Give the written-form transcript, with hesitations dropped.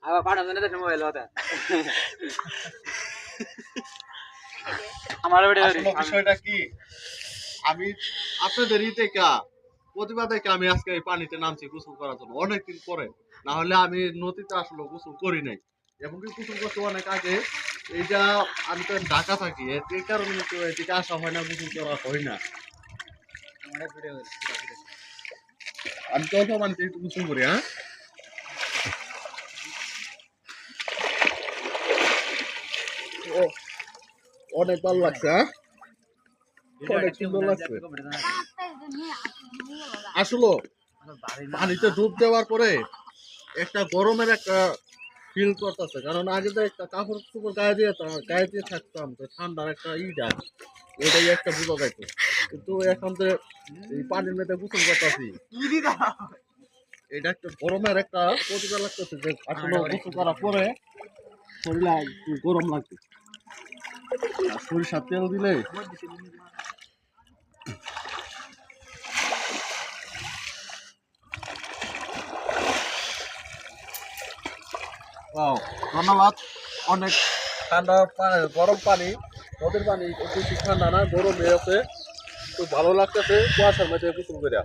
আবার পাঠানো দেখে মোবাইল হতে আমার বিষয়টা কি আমি আপনাদের প্রতিবাদ থেকে আমি আজকে এই পানিতে নামছি গোসল করার জন্য অনেকদিন পরে, না হলে আমি নদীতে আসলে গোসল করি নাই এবং কি গোসল করতে অনেক আগে। এইটা আমি তো ঢাকা থাকি, এই কারণে তো এদিকে আসা হয় না, গোসল করা হয় না। আমি তো অল্প পানিতে একটু গোসল করি। হ্যাঁ, অনেক ভালো লাগছে। হ্যাঁ, অনেক সুন্দর লাগছে আসলে। পানিতে ডুব দেওয়ার পরে একটা গরমের একটা ফিল করতেছে, কারণ আগে তো একটা কাপড় চোপড় গায়ে দিয়ে থাকতাম, তো ঠান্ডার একটা যায় ওইটাই একটা বুঝা যাইতো। কিন্তু এখন তো এই পানির মধ্যে গোসল করতেছি, এটা একটা গরমের একটা প্রতিভা লাগতেছে যে আসলে গোসল করার পরে শরীরে একটু গরম লাগবে। আর সরিষার তেল দিলে ধন্যবাদ। অনেক ঠান্ডা পানি, গরম পানি, নদীর পানি বেশি ঠান্ডা না, গরম আছে, খুব ভালো লাগতেছে কুয়াশার মধ্যে গোসল করে।